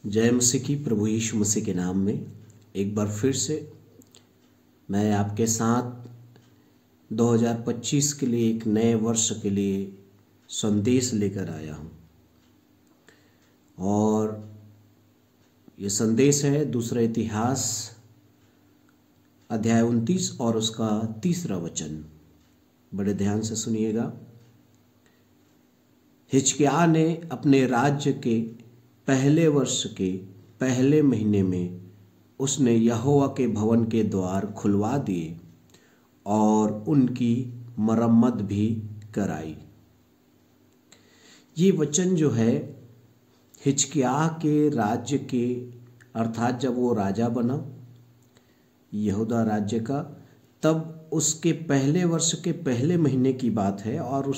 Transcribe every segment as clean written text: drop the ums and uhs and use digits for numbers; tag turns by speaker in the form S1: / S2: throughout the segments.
S1: जय मसीह की। प्रभु यीशु मसीह के नाम में एक बार फिर से मैं आपके साथ 2025 के लिए, एक नए वर्ष के लिए संदेश लेकर आया हूं। और ये संदेश है दूसरा इतिहास अध्याय 29 और उसका 3रा वचन। बड़े ध्यान से सुनिएगा। हिजकिय्याह ने अपने राज्य के पहले वर्ष के पहले महीने में उसने यहोवा के भवन के द्वार खुलवा दिए और उनकी मरम्मत भी कराई। ये वचन जो है हिजकिय्याह के राज्य के, अर्थात जब वो राजा बना यहूदा राज्य का, तब उसके पहले वर्ष के पहले महीने की बात है। और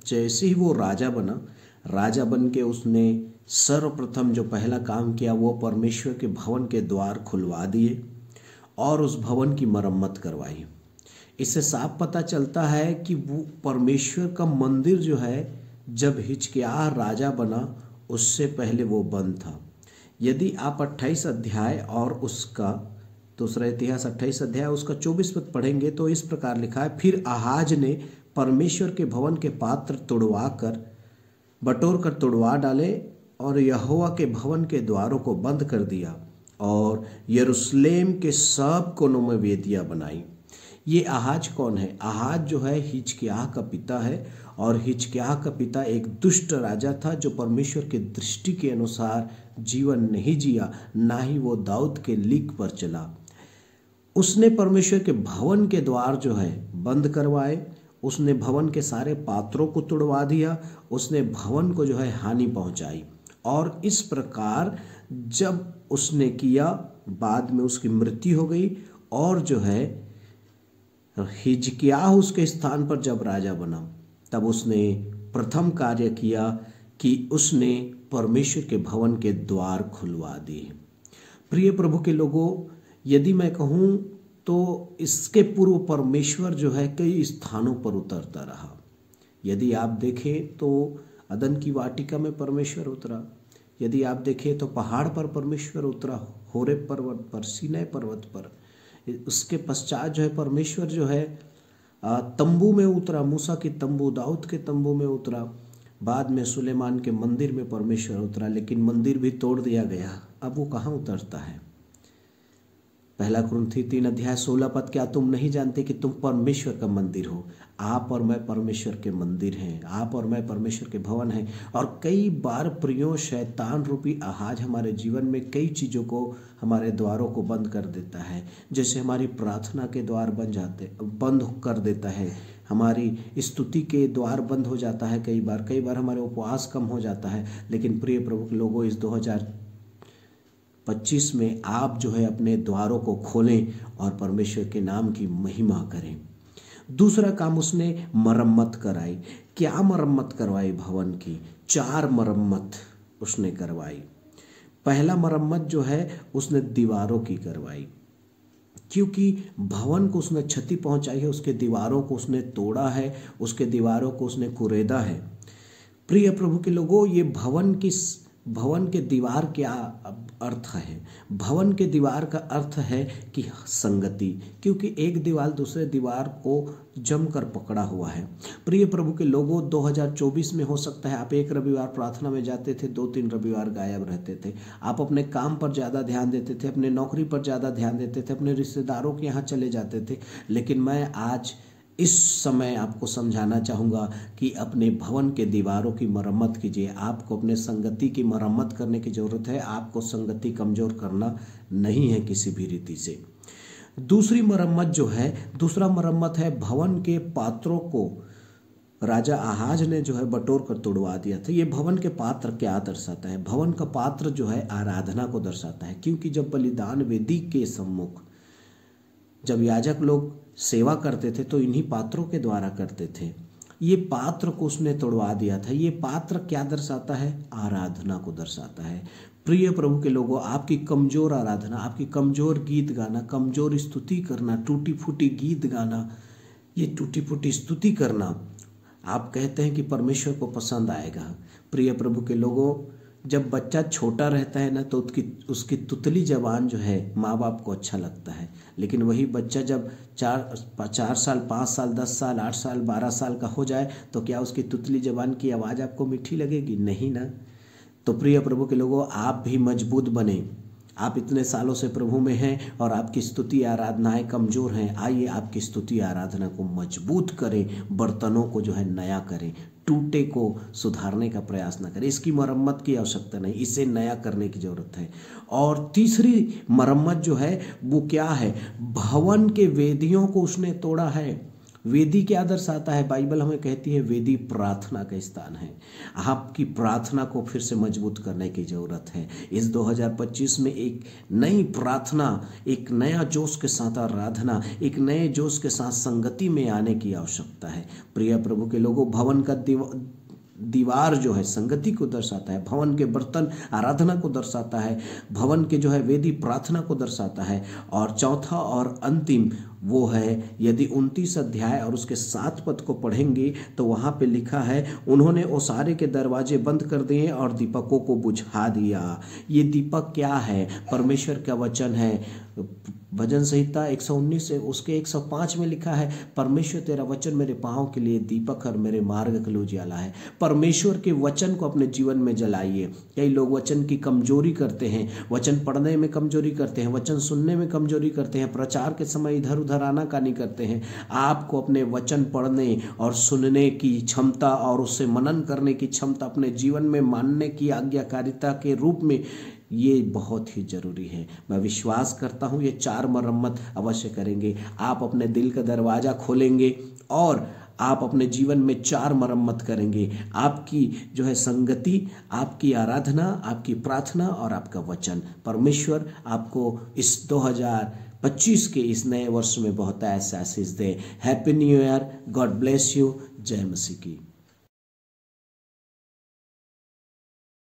S1: जैसे ही वो राजा बना, राजा बन के उसने सर्वप्रथम जो पहला काम किया वो परमेश्वर के भवन के द्वार खुलवा दिए और उस भवन की मरम्मत करवाई। इससे साफ पता चलता है कि वो परमेश्वर का मंदिर जो है, जब हिजकिय्याह राजा बना उससे पहले वो बंद था। यदि आप 28 अध्याय और उसका दूसरा इतिहास 28 अध्याय उसका 24 पद पढ़ेंगे तो इस प्रकार लिखा है, फिर आहाज ने परमेश्वर के भवन के पात्र बटोर कर तोड़वा डाले और यहोवा के भवन के द्वारों को बंद कर दिया और यरूशलेम के सब कोनों में वेदियां बनाई। ये आहाज कौन है? आहाज जो है हिजकिय्याह का पिता है। और हिजकिय्याह का पिता एक दुष्ट राजा था जो परमेश्वर की दृष्टि के अनुसार जीवन नहीं जिया, ना ही वो दाऊद के लीक पर चला। उसने परमेश्वर के भवन के द्वार जो है बंद करवाए, उसने भवन के सारे पात्रों को तोड़वा दिया, उसने भवन को जो है हानि पहुंचाई। और इस प्रकार जब उसने किया, बाद में उसकी मृत्यु हो गई। और जो है हिजकिय्याह उसके स्थान पर जब राजा बना, तब उसने प्रथम कार्य किया कि उसने परमेश्वर के भवन के द्वार खुलवा दिए। प्रिय प्रभु के लोगों, यदि मैं कहूँ तो इसके पूर्व परमेश्वर जो है कई स्थानों पर उतरता रहा। यदि आप देखें तो अदन की वाटिका में परमेश्वर उतरा। यदि आप देखें तो पहाड़ पर परमेश्वर उतरा, होरेब पर्वत पर, सीनै पर्वत पर। उसके पश्चात जो है परमेश्वर जो है तंबू में उतरा, मूसा की तंबू, दाऊद के तंबू में उतरा। बाद में सुलेमान के मंदिर में परमेश्वर उतरा, लेकिन मंदिर भी तोड़ दिया गया। अब वो कहाँ उतरता है? पहला कुरिन्थी 3 अध्याय 16 पद, क्या तुम नहीं जानते कि तुम परमेश्वर का मंदिर हो? आप और मैं परमेश्वर के मंदिर हैं, आप और मैं परमेश्वर के भवन हैं। और कई बार प्रियो शैतान रूपी आहाज हमारे जीवन में कई चीज़ों को, हमारे द्वारों को बंद कर देता है। जैसे हमारी प्रार्थना के द्वार बंद कर देता है, हमारी स्तुति के द्वार बंद हो जाता है। कई बार हमारे उपवास कम हो जाता है। लेकिन प्रिय प्रभु के लोगों, इस 2025 में आप जो है अपने द्वारों को खोलें और परमेश्वर के नाम की महिमा करें। दूसरा काम, उसने मरम्मत कराई। क्या मरम्मत करवाई? भवन की 4 मरम्मत उसने करवाई। पहला मरम्मत जो है उसने दीवारों की करवाई, क्योंकि भवन को उसने क्षति पहुंचाई है, उसके दीवारों को उसने तोड़ा है, उसके दीवारों को उसने कुरेदा है। प्रिय प्रभु के लोगों, ये भवन के दीवार क्या अर्थ है? भवन के दीवार का अर्थ है कि संगति, क्योंकि एक दीवार दूसरे दीवार को जमकर पकड़ा हुआ है। प्रिय प्रभु के लोगों, 2024 में हो सकता है आप एक रविवार प्रार्थना में जाते थे, 2-3 रविवार गायब रहते थे। आप अपने काम पर ज़्यादा ध्यान देते थे, अपने नौकरी पर ज़्यादा ध्यान देते थे, अपने रिश्तेदारों के यहाँ चले जाते थे। लेकिन मैं आज इस समय आपको समझाना चाहूँगा कि अपने भवन के दीवारों की मरम्मत कीजिए। आपको अपने संगति की मरम्मत करने की ज़रूरत है। आपको संगति कमज़ोर करना नहीं है किसी भी रीति से। दूसरा मरम्मत है भवन के पात्रों को राजा आहाज ने जो है बटोर कर तोड़वा दिया था। ये भवन के पात्र क्या दर्शाता है? भवन का पात्र जो है आराधना को दर्शाता है, क्योंकि जब बलिदान वेदी के सम्मुख जब याजक लोग सेवा करते थे तो इन्हीं पात्रों के द्वारा करते थे। ये पात्र को उसने तोड़वा दिया था। ये पात्र क्या दर्शाता है? आराधना को दर्शाता है। प्रिय प्रभु के लोगों, आपकी कमजोर आराधना, आपकी कमजोर गीत गाना, कमजोर स्तुति करना, टूटी फूटी गीत गाना, ये टूटी फूटी स्तुति करना आप कहते हैं कि परमेश्वर को पसंद आएगा। प्रिय प्रभु के लोगों, जब बच्चा छोटा रहता है ना तो उसकी तुतली जबान जो है माँ बाप को अच्छा लगता है, लेकिन वही बच्चा जब 4 साल 5 साल 10 साल 8 साल 12 साल का हो जाए तो क्या उसकी तुतली जबान की आवाज़ आपको मीठी लगेगी? नहीं ना। तो प्रिय प्रभु के लोगों, आप भी मजबूत बने। आप इतने सालों से प्रभु में हैं और आपकी स्तुति आराधनाएं कमज़ोर हैं। आइए आपकी स्तुति आराधना को मजबूत करें, बर्तनों को जो है नया करें, टूटे को सुधारने का प्रयास न करें। इसकी मरम्मत की आवश्यकता नहीं, इसे नया करने की ज़रूरत है। और तीसरी मरम्मत जो है वो क्या है? भवन के वेदियों को उसने तोड़ा है। वेदी क्या दर्शाता है? बाइबल हमें कहती है वेदी प्रार्थना का स्थान है। आपकी प्रार्थना को फिर से मजबूत करने की ज़रूरत है। इस 2025 में एक नई प्रार्थना, एक नया जोश के साथ आराधना, एक नए जोश के साथ संगति में आने की आवश्यकता है। प्रिय प्रभु के लोगों, भवन का दीवार जो है संगति को दर्शाता है, भवन के बर्तन आराधना को दर्शाता है, भवन के जो है वेदी प्रार्थना को दर्शाता है। और चौथा और अंतिम वो है, यदि 29 अध्याय और उसके 7 पद को पढ़ेंगे तो वहाँ पे लिखा है, उन्होंने ओसारे के दरवाजे बंद कर दिए और दीपकों को बुझा दिया। ये दीपक क्या है? परमेश्वर का वचन है। भजन संहिता 119 से उसके 105 में लिखा है, परमेश्वर तेरा वचन मेरे पाँव के लिए दीपक और मेरे मार्ग के लिए उजियाला है। परमेश्वर के वचन को अपने जीवन में जलाइए। कई लोग वचन की कमजोरी करते हैं, वचन पढ़ने में कमजोरी करते हैं, वचन सुनने में कमजोरी करते हैं, प्रचार के समय इधर उधर आनाकानी करते हैं। आपको अपने वचन पढ़ने और सुनने की क्षमता और उससे मनन करने की क्षमता अपने जीवन में मानने की आज्ञाकारिता के रूप में, ये बहुत ही जरूरी है। मैं विश्वास करता हूँ ये 4 मरम्मत अवश्य करेंगे। आप अपने दिल का दरवाज़ा खोलेंगे और आप अपने जीवन में 4 मरम्मत करेंगे। आपकी जो है संगति, आपकी आराधना, आपकी प्रार्थना और आपका वचन। परमेश्वर आपको इस 2025 के इस नए वर्ष में बहुत ऐसा आशीष दे। Happy new year. God bless you. जय मसीह की।